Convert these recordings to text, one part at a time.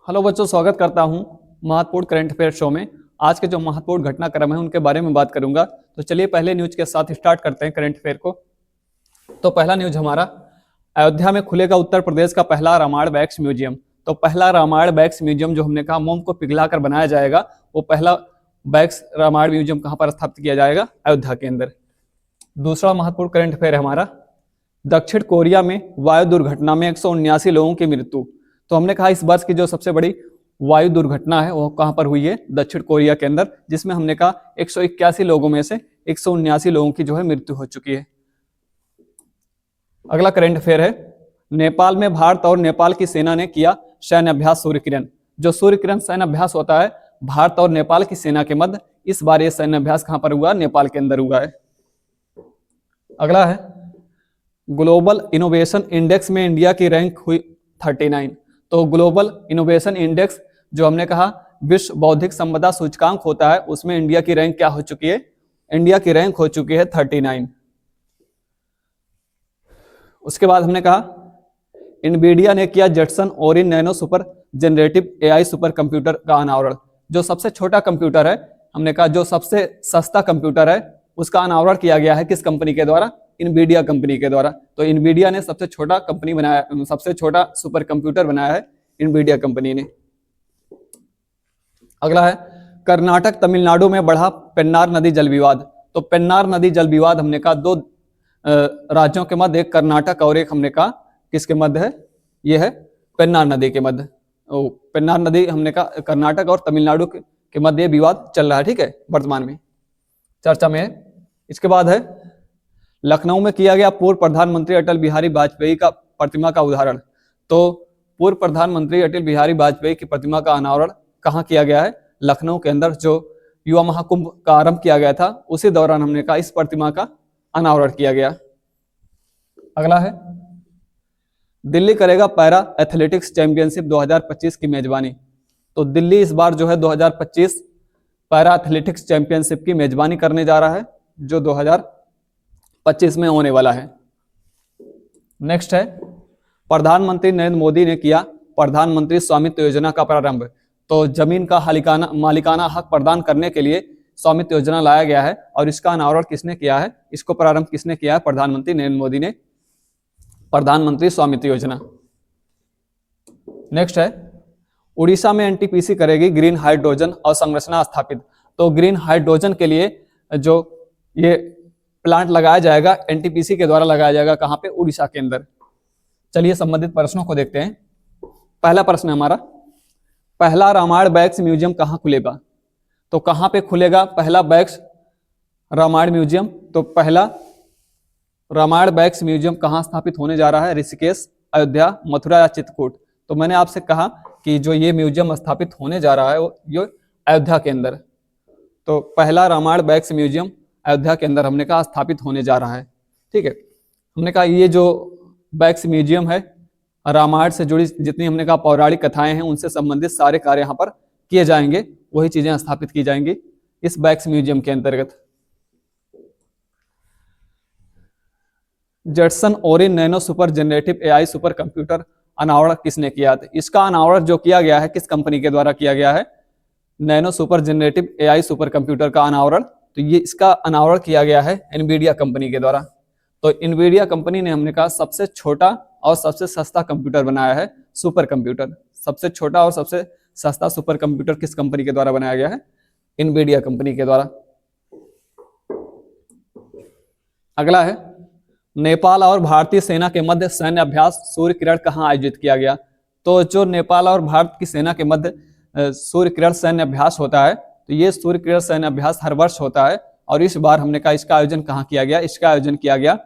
Hello बच्चों, स्वागत करता हूं महत्वपूर्ण करंट अफेयर शो में। आज के जो महत्वपूर्ण घटनाक्रम है उनके बारे में बात करूंगा। तो चलिए पहले न्यूज के साथ स्टार्ट करते हैं करंट अफेयर को। तो पहला न्यूज हमारा, अयोध्या में खुलेगा उत्तर प्रदेश का पहला रामायण वैक्स म्यूजियम। तो पहला रामायण वैक्स म्यूजियम जो हमने कहा मोम को पिघलाकर बनाया जाएगा, वो पहला वैक्स रामायण म्यूजियम कहाँ पर स्थापित किया जाएगा? अयोध्या के अंदर। दूसरा महत्वपूर्ण करंट अफेयर है हमारा, दक्षिण कोरिया में वायु दुर्घटना में 179 लोगों की मृत्यु। तो हमने कहा इस वर्ष की जो सबसे बड़ी वायु दुर्घटना है वो कहां पर हुई है? दक्षिण कोरिया के अंदर, जिसमें हमने कहा 181 लोगों में से 179 लोगों की जो है मृत्यु हो चुकी है। अगला करंट अफेयर है, नेपाल में भारत और नेपाल की सेना ने किया सैन्य अभ्यास सूर्य किरण। जो सूर्य किरण सैन्य अभ्यास होता है भारत और नेपाल की सेना के मध्य, इस बार यह सैन्य अभ्यास कहां पर हुआ? नेपाल के अंदर हुआ है। अगला है, ग्लोबल इनोवेशन इंडेक्स में इंडिया की रैंक हुई 39। तो ग्लोबल इनोवेशन इंडेक्स जो हमने कहा विश्व बौद्धिक संपदा सूचकांक होता है, उसमें इंडिया की रैंक क्या हो चुकी है? इंडिया की रैंक हो चुकी है 39। उसके बाद हमने कहा इनवीडिया ने किया Jetson Orin Nano super generative AI supercomputer का अनावरण। जो सबसे छोटा कंप्यूटर है, हमने कहा जो सबसे सस्ता कंप्यूटर है, उसका अनावरण किया गया है किस कंपनी के द्वारा? इनवीडिया कंपनी के द्वारा। तो इनवीडिया ने सबसे छोटा कंपनी बनाया, सबसे छोटा सुपर कंप्यूटर बनाया है इनवीडिया कंपनी ने। अगला है, कर्नाटक तमिलनाडु में बढ़ा पेन्नार नदी जल विवाद। तो पेन्नार नदी जल विवाद हमने कहा दो राज्यों के मध्य, एक कर्नाटक और एक हमने कहा किसके मध्य है? यह है पेन्नार नदी के मध्य। पेन्नार नदी हमने कहा कर्नाटक और तमिलनाडु के मध्य विवाद चल रहा है, ठीक है, वर्तमान में चर्चा में है। इसके बाद है, लखनऊ में किया गया पूर्व प्रधानमंत्री अटल बिहारी वाजपेयी का प्रतिमा का उदाहरण। तो पूर्व प्रधानमंत्री अटल बिहारी वाजपेयी की प्रतिमा का अनावरण कहाँ किया गया है? लखनऊ के अंदर। जो युवा महाकुंभ का आरंभ किया गया था उसी दौरान हमने कहा इस प्रतिमा का अनावरण किया गया। अगला है, दिल्ली करेगा पैरा एथलेटिक्स चैंपियनशिप 2025 की मेजबानी। तो दिल्ली इस बार जो है 2025 पैरा एथलेटिक्स चैंपियनशिप की मेजबानी करने जा रहा है, जो 2025 में होने वाला है। नेक्स्ट है, प्रधानमंत्री नरेंद्र मोदी ने किया प्रधानमंत्री स्वामित्व योजना का प्रारंभ। तो जमीन का मालिकाना हक प्रदान करने के लिए स्वामित्व योजना लाया गया है, और इसका अनावरण किसने किया है? इसको प्रारंभ किसने किया है? प्रधानमंत्री नरेंद्र मोदी ने, प्रधानमंत्री स्वामित्व योजना। नेक्स्ट है, उड़ीसा में एनटीपीसी करेगी ग्रीन हाइड्रोजन अवसंरचना स्थापित। तो ग्रीन हाइड्रोजन के लिए जो ये प्लांट लगाया जाएगा एनटीपीसी के द्वारा लगाया जाएगा, कहां पे? उड़ीसा के अंदर। चलिए संबंधित प्रश्नों को देखते हैं। पहला प्रश्न है हमारा, पहला रामायण वैक्स म्यूजियम कहां खुलेगा? तो कहां पे खुलेगा पहला वैक्स रामायण म्यूजियम? तो पहला रामायण वैक्स म्यूजियम कहां स्थापित होने जा रहा है? ऋषिकेश, अयोध्या, मथुरा या चित्रकूट? तो मैंने आपसे कहा कि जो ये म्यूजियम स्थापित होने जा रहा है वो ये अयोध्या के अंदर। तो पहला रामायण वैक्स म्यूजियम अयोध्या के अंदर हमने कहा स्थापित होने जा रहा है, ठीक है। हमने कहा ये जो वैक्स म्यूजियम है, रामायण से जुड़ी जितनी हमने कहा पौराणिक कथाएं हैं उनसे संबंधित सारे कार्य यहाँ पर किए जाएंगे, वही चीजें स्थापित की जाएंगी इस वैक्स म्यूजियम के अंतर्गत। Jetson Orin Nano super generative AI supercomputer अनावरण किसने किया था? इसका अनावरण जो किया गया है किस कंपनी के द्वारा किया गया है? Nano super generative AI supercomputer का अनावरण, तो ये इसका अनावरण किया गया है एनवीडिया कंपनी के द्वारा। तो एनवीडिया कंपनी ने हमने कहा सबसे छोटा और सबसे सस्ता कंप्यूटर बनाया है, सुपर कंप्यूटर। सबसे छोटा और सबसे सस्ता सुपर कंप्यूटर किस कंपनी के द्वारा बनाया गया है? एनवीडिया कंपनी के द्वारा। अगला है, नेपाल और भारतीय सेना के मध्य सैन्य अभ्यास सूर्य किरण कहां आयोजित किया गया? तो जो नेपाल और भारत की सेना के मध्य सूर्य किरण सैन्य अभ्यास होता है, तो ये सूर्य किरण सैन्य अभ्यास हर वर्ष होता है, और इस बार हमने कहा इसका आयोजन कहां किया गया? इसका आयोजन किया गया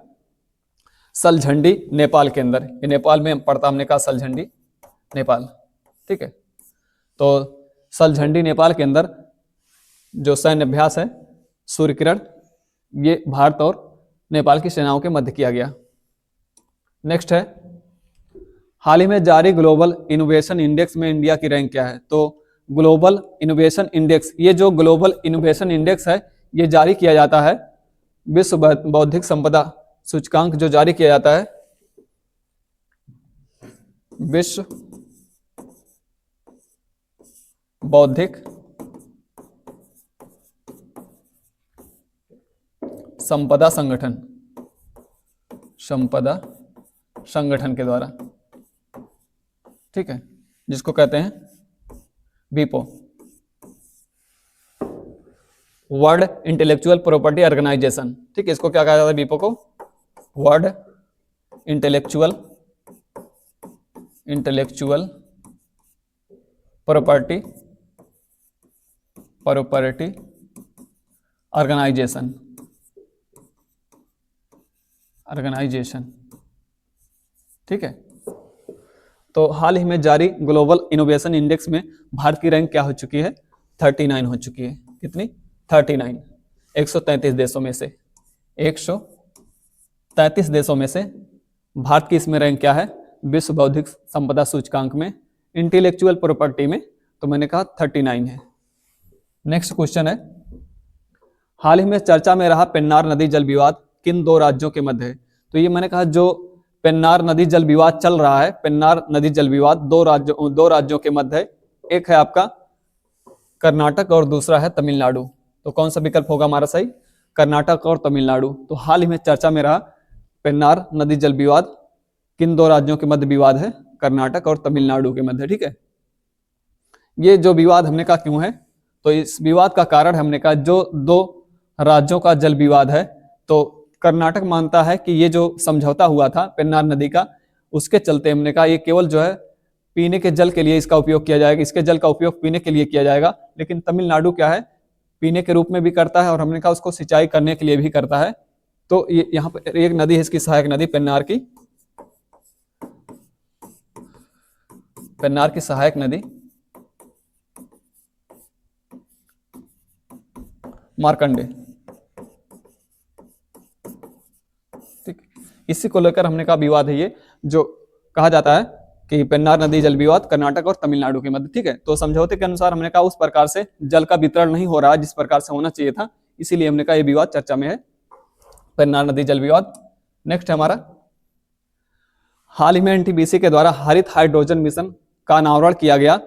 सलझंडी, नेपाल के अंदर। ये नेपाल में पड़ता, हमने कहा सलझंडी नेपाल, ठीक है। तो सलझंडी नेपाल के अंदर जो सैन्य अभ्यास है सूर्य किरण, ये भारत और नेपाल की सेनाओं के मध्य किया गया। नेक्स्ट है, हाल ही में जारी ग्लोबल इनोवेशन इंडेक्स में इंडिया की रैंक क्या है? तो ग्लोबल इनोवेशन इंडेक्स, ये जो ग्लोबल इनोवेशन इंडेक्स है ये जारी किया जाता है, विश्व बौद्धिक संपदा सूचकांक जो जारी किया जाता है विश्व बौद्धिक संपदा संगठन के द्वारा, ठीक है, जिसको कहते हैं वीपो, वर्ल्ड इंटेलेक्चुअल प्रॉपर्टी ऑर्गेनाइजेशन। ठीक है, इसको क्या कहा जाता है वीपो को? World intellectual property organization. ठीक है, तो हाल ही में जारी ग्लोबल इनोवेशन इंडेक्स में भारत की रैंक क्या हो चुकी है? 39 हो चुकी है। कितनी? 39। 133 देशों में से 133 देशों में से भारत की इसमें रैंक क्या है? विश्व बौद्धिक संपदा सूचकांक में, इंटेलेक्चुअल प्रॉपर्टी में, तो मैंने कहा 39 है। नेक्स्ट क्वेश्चन है, हाल ही में चर्चा में रहा पेन्नार नदी जल विवाद किन दो राज्यों के मध्य है? तो ये मैंने कहा जो पेन्नार नदी जल विवाद चल रहा है, पेन्नार नदी जल विवाद दो राज्यों के मध्य है। एक है आपका कर्नाटक और दूसरा है तमिलनाडु। तो कौन सा विकल्प होगा हमारा सही? कर्नाटक और तमिलनाडु। तो हाल ही में चर्चा में रहा पेन्नार नदी जल विवाद किन दो राज्यों के मध्य विवाद है? कर्नाटक और तमिलनाडु के मध्य। ठीक है, ये जो विवाद हमने कहा क्यों है? तो इस विवाद का कारण हमने कहा जो दो राज्यों का जल विवाद है, तो कर्नाटक मानता है कि ये जो समझौता हुआ था पेन्नार नदी का, उसके चलते हमने कहा ये केवल जो है पीने के जल के लिए इसका उपयोग किया जाएगा, इसके जल का उपयोग पीने के लिए किया जाएगा। लेकिन तमिलनाडु क्या है, पीने के रूप में भी करता है और हमने कहा उसको सिंचाई करने के लिए भी करता है। तो ये यहाँ पर एक नदी है इसकी सहायक नदी, पेन्नार की सहायक नदी मार्कंडे। ठीक, इसी को लेकर हमने कहा विवाद है ये, जो कहा जाता है कि पेन्नार नदी जल विवाद कर्नाटक और तमिलनाडु के मध्य। ठीक है, तो समझौते के अनुसार हमने कहा उस प्रकार से जल का वितरण नहीं हो रहा है जिस प्रकार से होना चाहिए था, इसीलिए हमने कहा ये विवाद चर्चा में है, पेन्नार नदी जल विवाद। नेक्स्ट है हमारा, हाल ही में एनटीपीसी के द्वारा हरित हाइड्रोजन मिशन का अनावरण किया गया।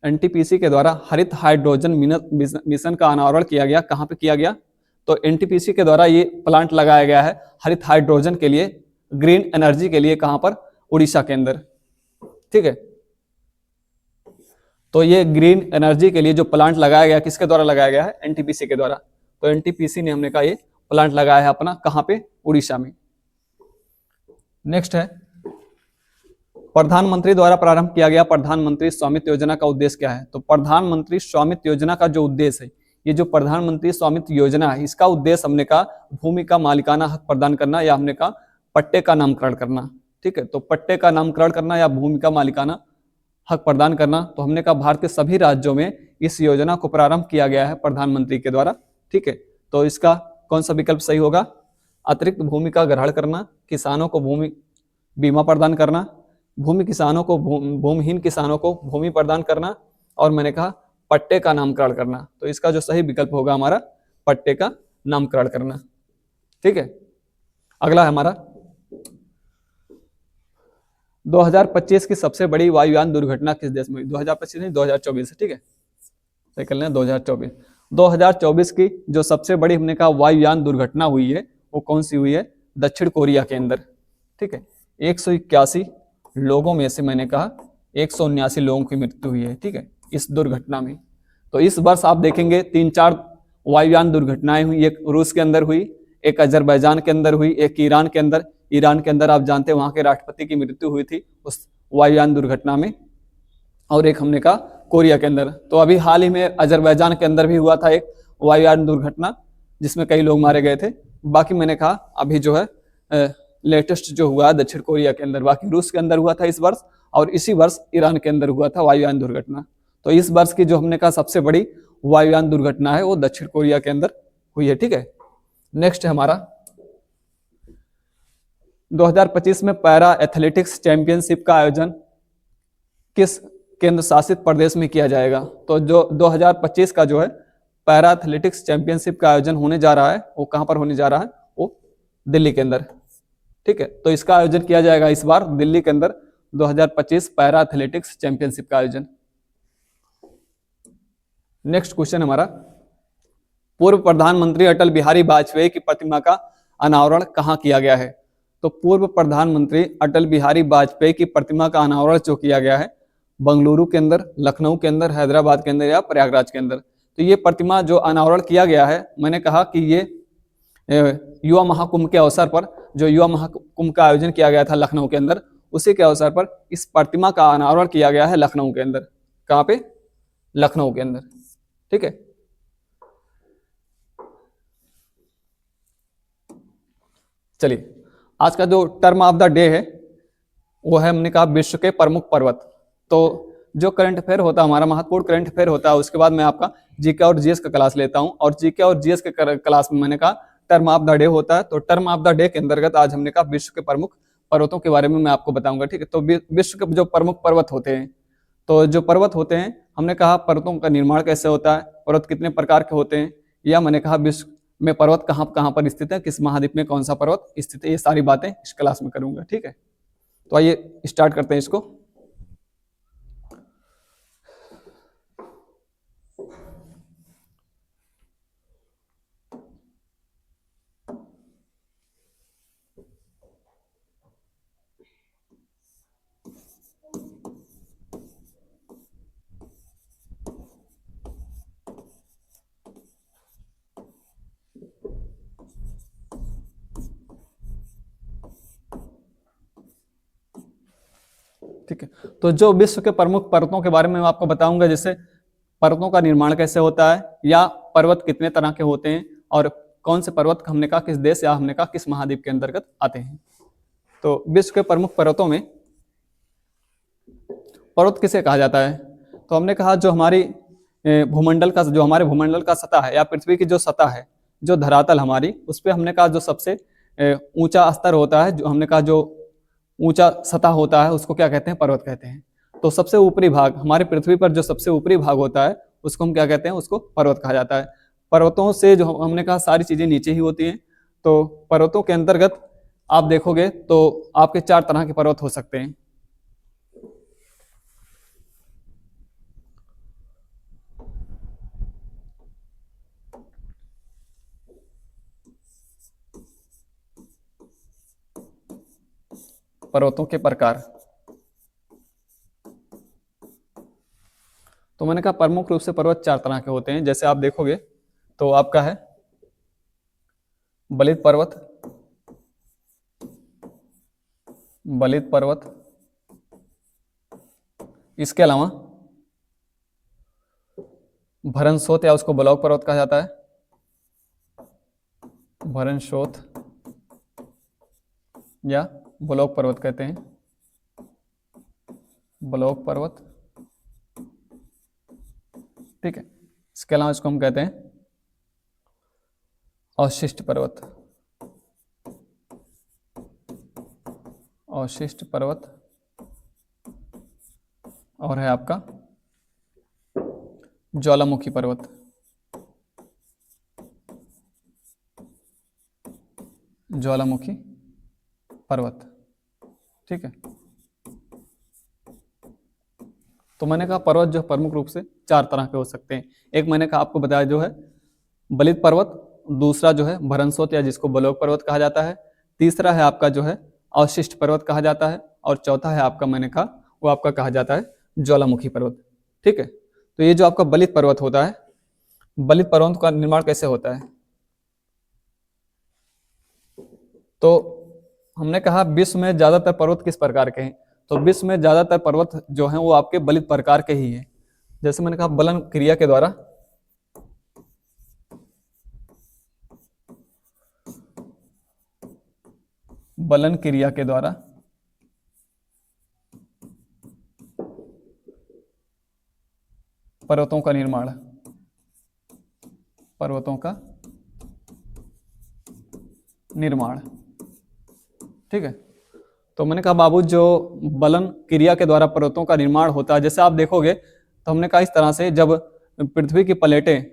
एनटीपीसी के द्वारा हरित हाइड्रोजन मिशन का अनावरण किया गया। कहां पे किया गया? तो एनटीपीसी के द्वारा ये प्लांट लगाया गया है हरित हाइड्रोजन के लिए, ग्रीन एनर्जी के लिए। कहां पर? उड़ीसा के अंदर। ठीक है, तो ये ग्रीन एनर्जी के लिए जो प्लांट लगाया गया, किसके द्वारा लगाया गया है? एनटीपीसी के द्वारा। तो एनटीपीसी ने हमने कहा ये प्लांट लगाया है अपना, कहां पे? उड़ीसा में। नेक्स्ट है, प्रधानमंत्री द्वारा प्रारंभ किया गया प्रधानमंत्री स्वामित्व योजना का उद्देश्य क्या है? तो प्रधानमंत्री स्वामित्व योजना का जो उद्देश्य है, ये जो प्रधानमंत्री स्वामित्व योजना है, इसका उद्देश्य हमने कहा भूमि का मालिकाना हक प्रदान करना, या हमने कहा पट्टे का नामकरण करना। ठीक है, तो पट्टे का नामकरण करना या भूमि का मालिकाना हक प्रदान करना। तो हमने कहा भारत के सभी राज्यों में इस योजना को प्रारंभ किया गया है प्रधानमंत्री के द्वारा। ठीक है, तो इसका कौन सा विकल्प सही होगा? अतिरिक्त भूमि का ग्रहण करना, किसानों को भूमि बीमा प्रदान करना, भूमिहीन किसानों को भूमि प्रदान करना, और मैंने कहा पट्टे का नामकरण करना। तो इसका जो सही विकल्प होगा हमारा पट्टे का नामकरण करना। ठीक है, अगला है हमारा 2025 की सबसे बड़ी वायुयान दुर्घटना किस देश में हुई? 2025 नहीं, 2024। ठीक है, निकल लें 2024। 2024 की जो सबसे बड़ी हमने कहा वायुयान दुर्घटना हुई है, वो कौन सी हुई है? दक्षिण कोरिया के अंदर। ठीक है, 181 लोगों में से मैंने कहा 179 लोगों की मृत्यु हुई है। ठीक है, इस दुर्घटना में। तो इस वर्ष आप देखेंगे 3-4 वायुयान दुर्घटनाएं हुई। एक रूस के अंदर हुई, एक अजरबैजान के अंदर हुई, एक ईरान के अंदर आप जानते हैं वहां के राष्ट्रपति की मृत्यु हुई थी उस वायुयान दुर्घटना में, और एक हमने कहा कोरिया के अंदर। तो अभी हाल ही में अजरबैजान के अंदर भी हुआ था एक वायुयान दुर्घटना जिसमें कई लोग मारे गए थे। बाकी मैंने कहा अभी जो है लेटेस्ट जो हुआ दक्षिण कोरिया के अंदर, बाकी रूस के अंदर हुआ था इस वर्ष, और इसी वर्ष ईरान के अंदर हुआ था वायुयान दुर्घटना। तो इस वर्ष की जो हमने कहा सबसे बड़ी वायुयान दुर्घटना है वो दक्षिण कोरिया के अंदर हुई है। ठीक है, नेक्स्ट है हमारा 2025 में पैरा एथलेटिक्स चैंपियनशिप का आयोजन किस केंद्र शासित प्रदेश में किया जाएगा? तो जो 2025 का जो है पैरा एथलेटिक्स चैंपियनशिप का आयोजन होने जा रहा है, वो कहां पर होने जा रहा है? वो दिल्ली के अंदर। ठीक है, तो इसका आयोजन किया जाएगा इस बार दिल्ली के अंदर 2025 पैरा एथलेटिक्स चैंपियनशिप का आयोजन। नेक्स्ट क्वेश्चन हमारा, पूर्व प्रधानमंत्री अटल बिहारी वाजपेयी की प्रतिमा का अनावरण कहाँ किया गया है? तो पूर्व प्रधानमंत्री अटल बिहारी वाजपेयी की प्रतिमा का अनावरण जो किया गया है, बंगलुरु के अंदर, लखनऊ के अंदर, हैदराबाद के अंदर या प्रयागराज के अंदर। तो ये प्रतिमा जो अनावरण किया गया है, मैंने कहा कि ये युवा महाकुंभ के अवसर पर, जो युवा महाकुंभ का आयोजन किया गया था लखनऊ के अंदर, उसी के अवसर पर इस प्रतिमा का अनावरण किया गया है लखनऊ के अंदर। कहाँ पे? लखनऊ के अंदर। ठीक है, चलिए आज का जो टर्म ऑफ द डे है वो है, हमने कहा विश्व के प्रमुख पर्वत। तो जो करंट अफेयर होता है हमारा, महत्वपूर्ण करंट अफेयर होता है, उसके बाद मैं आपका जीके और जीएस का क्लास लेता हूं। और जीके और जीएस के क्लास में मैंने कहा टर्म ऑफ द डे होता है। तो टर्म ऑफ द डे के अंतर्गत आज हमने कहा विश्व के प्रमुख पर्वतों के बारे में मैं आपको बताऊंगा। ठीक है, तो विश्व के जो प्रमुख पर्वत होते हैं, तो जो पर्वत होते हैं, हमने कहा पर्वतों का निर्माण कैसे होता है, पर्वत कितने प्रकार के होते हैं, या मैंने कहा विश्व में पर्वत कहाँ कहाँ पर स्थित है, किस महाद्वीप में कौन सा पर्वत स्थित है, ये सारी बातें इस क्लास में करूंगा। ठीक है, तो आइए स्टार्ट करते हैं इसको। ठीक है, तो जो विश्व के प्रमुख पर्वतों के बारे में मैं आपको बताऊंगा, जैसे पर्वतों का निर्माण कैसे होता है, या पर्वत कितने तरह के होते हैं, और कौन से पर्वत हमने कहा किस देश या हमने कहा किस महाद्वीप के अंतर्गत आते हैं। तो विश्व के प्रमुख पर्वतों में पर्वत किसे कहा जाता है? तो हमने कहा जो हमारी भूमंडल का, जो हमारे भूमंडल का सतह है, या पृथ्वी की जो सतह है, जो धरातल हमारी, उस पर हमने कहा जो सबसे ऊंचा स्तर होता है, जो हमने कहा जो ऊंचा सतह होता है, उसको क्या कहते हैं? पर्वत कहते हैं। तो सबसे ऊपरी भाग, हमारे पृथ्वी पर जो सबसे ऊपरी भाग होता है, उसको हम क्या कहते हैं? उसको पर्वत कहा जाता है। पर्वतों से जो हमने कहा सारी चीजें नीचे ही होती हैं। तो पर्वतों के अंतर्गत आप देखोगे तो आपके 4 तरह के पर्वत हो सकते हैं। पर्वतों के प्रकार, तो मैंने कहा प्रमुख रूप से पर्वत 4 तरह के होते हैं। जैसे आप देखोगे तो आपका है बलित पर्वत, बलित पर्वत, इसके अलावा भरनशोथ, या उसको ब्लॉक पर्वत कहा जाता है, भरनशोथ या ब्लॉक पर्वत कहते हैं, ब्लॉक पर्वत। ठीक है, इसके अलावा इसको हम कहते हैं अवशिष्ट पर्वत, अवशिष्ट पर्वत, और है आपका ज्वालामुखी पर्वत, ज्वालामुखी पर्वत। ठीक है, तो मैंने कहा पर्वत जो प्रमुख रूप से 4 तरह के हो सकते हैं। एक मैंने कहा आपको बताया जो है बलित पर्वत, दूसरा जो है भरनशोथ या जिसको ब्लॉक पर्वत कहा जाता है, तीसरा है आपका जो है अवशिष्ट पर्वत कहा जाता है, और चौथा है आपका मैंने कहा वो आपका कहा जाता है ज्वालामुखी पर्वत। ठीक है, तो ये जो आपका बलित पर्वत होता है, बलित पर्वत का निर्माण कैसे होता है? तो हमने कहा विश्व में ज्यादातर पर्वत किस प्रकार के हैं? तो विश्व में ज्यादातर पर्वत जो हैं वो आपके बलित प्रकार के ही हैं। जैसे मैंने कहा बलन क्रिया के द्वारा, बलन क्रिया के द्वारा पर्वतों का निर्माण, पर्वतों का निर्माण। ठीक है, तो मैंने कहा बाबू जो बलन क्रिया के द्वारा पर्वतों का निर्माण होता है, जैसे आप देखोगे तो हमने कहा इस तरह से जब पृथ्वी की प्लेटें,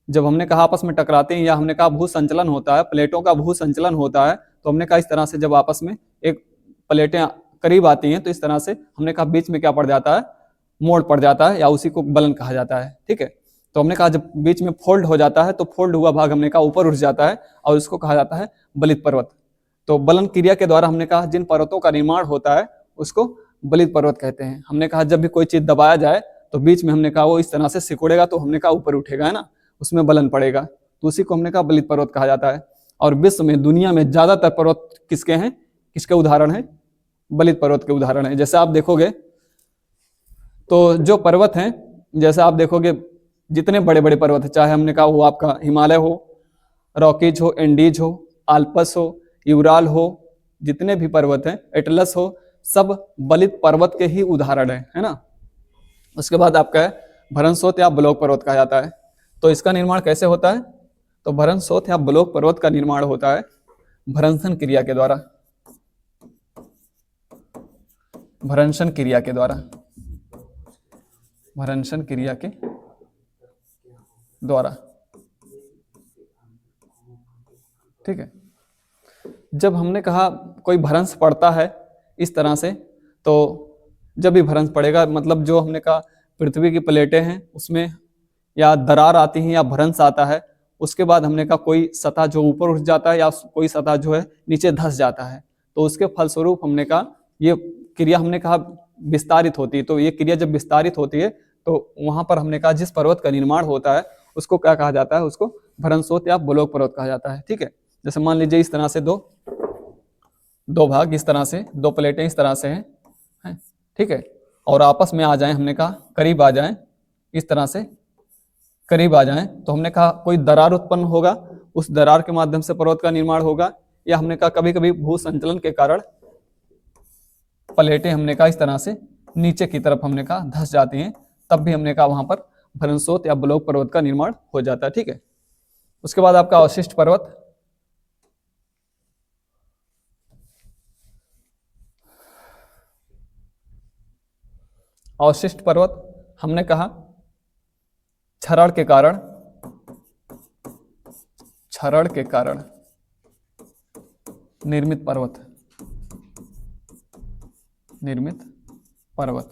जब हमने कहा आपस में टकराती हैं, या हमने कहा भू संचलन होता है, प्लेटों का भू संचलन होता है, तो हमने कहा इस तरह से जब आपस में एक प्लेटें करीब आती हैं तो इस तरह से हमने कहा बीच में क्या पड़ जाता है? मोड़ पड़ जाता है, या उसी को बलन कहा जाता है। ठीक है, तो हमने कहा जब बीच में फोल्ड हो जाता है तो फोल्ड हुआ भाग हमने कहा ऊपर उठ जाता है और उसको कहा जाता है बलित पर्वत। तो बलन क्रिया के द्वारा हमने कहा जिन पर्वतों का निर्माण होता है उसको बलित पर्वत कहते हैं। हमने कहा जब भी कोई चीज दबाया जाए तो बीच में हमने कहा वो इस तरह से सिकुड़ेगा तो हमने कहा ऊपर उठेगा, है ना, उसमें बलन पड़ेगा, तो उसी को हमने कहा बलित पर्वत कहा जाता है। और विश्व में दुनिया में ज्यादातर पर्वत किसके हैं, किसके उदाहरण है, बलित पर्वत के उदाहरण है। जैसे आप देखोगे तो जो पर्वत हैं, जैसे आप देखोगे जितने बड़े बड़े पर्वत है, चाहे हमने कहा वो आपका हिमालय हो, रॉकीज हो, एंडीज हो, आल्पस हो, यूराल हो, जितने भी पर्वत हैं, एटलस हो, सब बलित पर्वत के ही उदाहरण है ना। उसके बाद आपका है भरनसोत या ब्लॉक पर्वत कहा जाता है। तो इसका निर्माण कैसे होता है, तो भरनसोत या ब्लॉक पर्वत का निर्माण होता है भ्रंशन क्रिया के द्वारा, भ्रंशन क्रिया के द्वारा, भ्रंशन क्रिया के द्वारा, ठीक है। जब हमने कहा कोई भ्रंश पड़ता है इस तरह से, तो जब भी भ्रंश पड़ेगा मतलब जो हमने कहा पृथ्वी की प्लेटें हैं उसमें या दरार आती है या भ्रंश आता है, उसके बाद हमने कहा कोई सतह जो ऊपर उठ जाता है या कोई सतह जो है नीचे धंस जाता है, तो उसके फलस्वरूप हमने कहा ये क्रिया हमने कहा विस्तारित होती है। तो ये क्रिया जब विस्तारित होती है तो वहां पर हमने कहा जिस पर्वत का निर्माण होता है उसको क्या कहा जाता है, उसको भ्रंशोत या ब्लॉक पर्वत कहा जाता है, ठीक है। जैसे मान लीजिए इस तरह से दो भाग, इस तरह से दो प्लेटें इस तरह से हैं, ठीक है, और आपस में आ जाएं, हमने कहा करीब आ जाएं, इस तरह से करीब आ जाएं, तो हमने कहा कोई दरार उत्पन्न होगा, उस दरार के माध्यम से पर्वत का निर्माण होगा, या हमने कहा कभी कभी भू संचलन के कारण प्लेटें हमने कहा इस तरह से नीचे की तरफ हमने कहा धंस जाती हैं, तब भी हमने कहा वहां पर भ्रंशोत या ब्लॉक पर्वत का निर्माण हो जाता है, ठीक है। उसके बाद आपका अवशिष्ट पर्वत, अवशिष्ट पर्वत हमने कहा क्षरण के कारण, क्षरण के कारण निर्मित पर्वत, निर्मित पर्वत।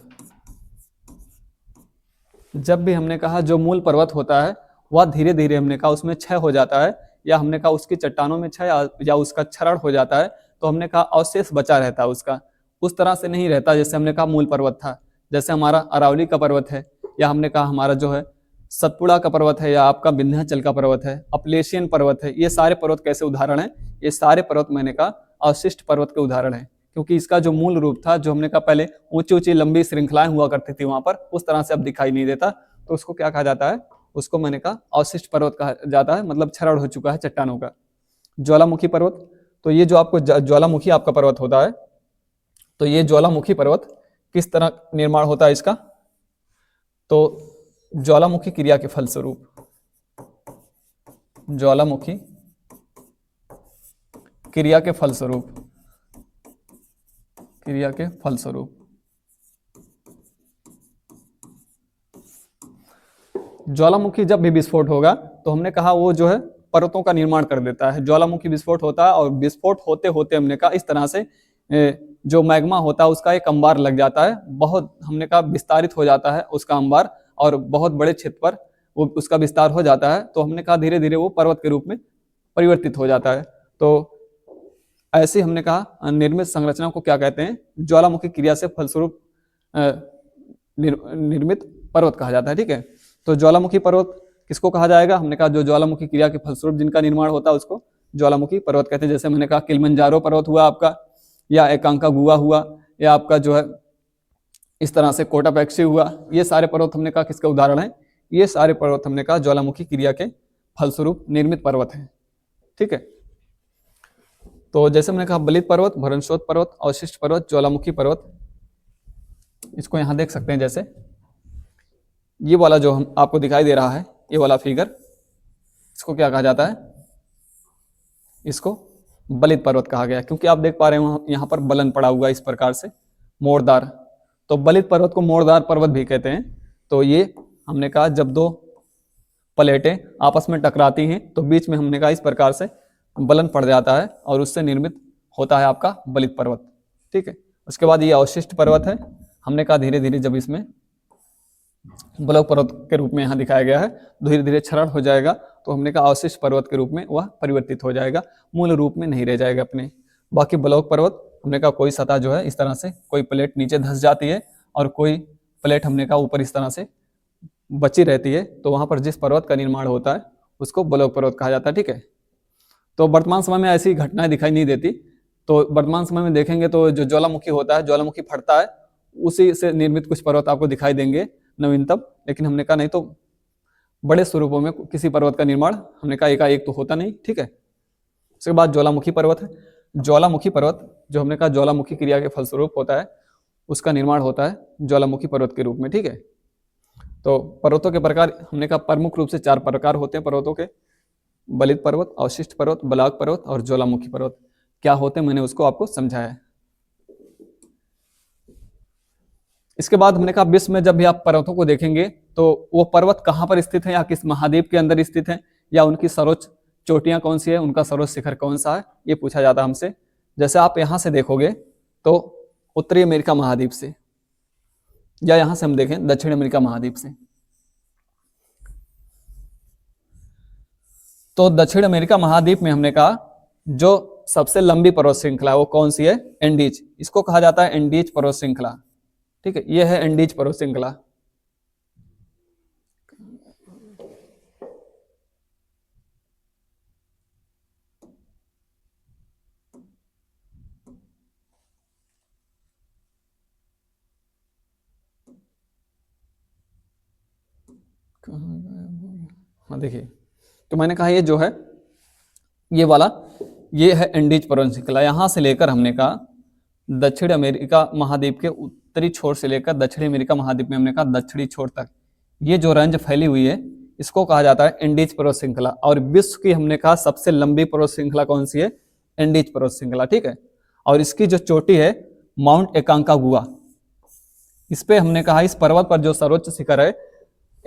जब भी हमने कहा जो मूल पर्वत होता है वह धीरे धीरे हमने कहा उसमें क्षय हो जाता है, या हमने कहा उसकी चट्टानों में क्षय या उसका क्षरण हो जाता है, तो हमने कहा अवशेष बचा रहता है उसका, उस तरह से नहीं रहता जैसे हमने कहा मूल पर्वत था। जैसे हमारा अरावली का पर्वत है, या हमने कहा हमारा जो है सतपुड़ा का पर्वत है, या आपका विंध्याचल का पर्वत है, अपलेशियन पर्वत है, ये सारे पर्वत कैसे उदाहरण हैं, ये सारे पर्वत मैंने कहा अवशिष्ट पर्वत के उदाहरण हैं, क्योंकि इसका जो मूल रूप था, जो हमने कहा पहले ऊंची ऊंची लंबी श्रृंखलाएं हुआ करती थी वहां पर, उस तरह से अब दिखाई नहीं देता, तो उसको क्या कहा जाता है, उसको मैंने कहा अवशिष्ट पर्वत कहा जाता है, मतलब क्षरण हो चुका है चट्टानों का। ज्वालामुखी पर्वत, तो ये जो आपको ज्वालामुखी आपका पर्वत होता है, तो ये ज्वालामुखी पर्वत किस तरह निर्माण होता है इसका, तो ज्वालामुखी क्रिया के फलस्वरूप, ज्वालामुखी क्रिया के फलस्वरूप, क्रिया के फलस्वरूप ज्वालामुखी जब भी विस्फोट होगा तो हमने कहा वो जो है पर्वतों का निर्माण कर देता है। ज्वालामुखी विस्फोट होता है और विस्फोट होते होते हमने कहा इस तरह से जो मैग्मा होता है उसका एक अंबार लग जाता है, बहुत हमने कहा विस्तारित हो जाता है उसका अंबार, और बहुत बड़े क्षेत्र पर वो उसका विस्तार हो जाता है, तो हमने कहा धीरे धीरे वो पर्वत के रूप में परिवर्तित हो जाता है। तो ऐसे हमने कहा निर्मित संरचना को क्या कहते हैं, ज्वालामुखी क्रिया से फलस्वरूप निर्मित पर्वत कहा जाता है, ठीक है। तो ज्वालामुखी पर्वत किसको कहा जाएगा, हमने कहा जो ज्वालामुखी क्रिया के फलस्वरूप जिनका निर्माण होता है उसको ज्वालामुखी पर्वत कहते हैं। जैसे मैंने कहा किलिमंजारो पर्वत हुआ आपका, या एकांकागुआ हुआ, या आपका जो है इस तरह से कोटापैक्सी हुआ, ये सारे पर्वत हमने कहा किसके उदाहरण हैं, ये सारे पर्वत हमने कहा ज्वालामुखी क्रिया के फलस्वरूप निर्मित पर्वत हैं, ठीक है। तो जैसे मैंने कहा बलित पर्वत, भ्रंशोत पर्वत, अवशिष्ट पर्वत, ज्वालामुखी पर्वत, इसको यहां देख सकते हैं। जैसे ये वाला जो हम आपको दिखाई दे रहा है, ये वाला फिगर, इसको क्या कहा जाता है, इसको बलित पर्वत कहा गया, क्योंकि आप देख पा रहे हैं यहाँ पर बलन पड़ा हुआ इस प्रकार से मोड़दार, तो बलित पर्वत को मोड़दार पर्वत भी कहते हैं। तो ये हमने कहा जब दो प्लेटें आपस में टकराती हैं तो बीच में हमने कहा इस प्रकार से बलन पड़ जाता है और उससे निर्मित होता है आपका बलित पर्वत, ठीक है। उसके बाद ये अवशिष्ट पर्वत है, हमने कहा धीरे धीरे जब इसमें ब्लॉक पर्वत के रूप में यहाँ दिखाया गया है, धीरे धीरे क्षरण हो जाएगा तो हमने कहा अवशिष्ट पर्वत के रूप में वह परिवर्तित हो जाएगा, मूल रूप में नहीं रह जाएगा अपने। बाकी ब्लॉक पर्वत हमने कहा कोई सतह जो है इस तरह से, कोई प्लेट नीचे धंस जाती है और कोई प्लेट हमने कहा ऊपर इस तरह से बची रहती है, तो वहां पर जिस पर्वत का निर्माण होता है उसको ब्लॉक पर्वत कहा जाता है। ठीक है, तो वर्तमान समय में ऐसी घटनाएं दिखाई नहीं देती। तो वर्तमान समय में देखेंगे तो जो ज्वालामुखी होता है, ज्वालामुखी फटता है, उसी से निर्मित कुछ पर्वत आपको दिखाई देंगे नवीनतम। लेकिन हमने कहा नहीं तो बड़े स्वरूपों में किसी पर्वत का निर्माण हमने कहा एकाएक तो होता नहीं। ठीक है, उसके बाद ज्वालामुखी पर्वत है। ज्वालामुखी पर्वत जो हमने कहा ज्वालामुखी क्रिया के फलस्वरूप होता है, उसका निर्माण होता है ज्वालामुखी पर्वत के रूप में। ठीक है, तो पर्वतों के प्रकार हमने कहा प्रमुख रूप से 4 प्रकार होते हैं पर्वतों के, बलित पर्वत, अवशिष्ट पर्वत, ब्लॉक पर्वत और ज्वालामुखी पर्वत। क्या होते हैं मैंने उसको आपको समझाया है। इसके बाद हमने कहा विश्व में जब भी आप पर्वतों को देखेंगे तो वो पर्वत कहाँ पर स्थित है, या किस महाद्वीप के अंदर स्थित है, या उनकी सर्वोच्च चोटियां कौन सी है, उनका सर्वोच्च शिखर कौन सा है, ये पूछा जाता है हमसे। जैसे आप यहां से देखोगे तो उत्तरी अमेरिका महाद्वीप से, या यहां से हम देखें दक्षिण अमेरिका महाद्वीप से, तो दक्षिण अमेरिका महाद्वीप में हमने कहा जो सबसे लंबी पर्वत श्रृंखला है वो कौन सी है, एंडीज। इसको कहा जाता है एंडीज पर्वत श्रृंखला। ठीक है, ये है एंडीज पर्वत श्रृंखला। हाँ देखिए, तो मैंने कहा ये जो है ये वाला, ये है एंडीज पर्वत श्रृंखला। यहां से लेकर हमने कहा दक्षिण अमेरिका महाद्वीप के उत्तरी छोर से लेकर दक्षिण अमेरिका महाद्वीप में हमने कहा दक्षिणी छोर तक ये जो रेंज फैली हुई है इसको कहा जाता है एंडीज पर्वत श्रृंखला। और विश्व की हमने कहा सबसे लंबी पर्वत श्रृंखला कौन सी है, एंडीज पर्वत श्रृंखला। ठीक है, और इसकी जो चोटी है माउंट एकांकागुआ, इस पे हमने कहा इस पर्वत पर जो सर्वोच्च शिखर है,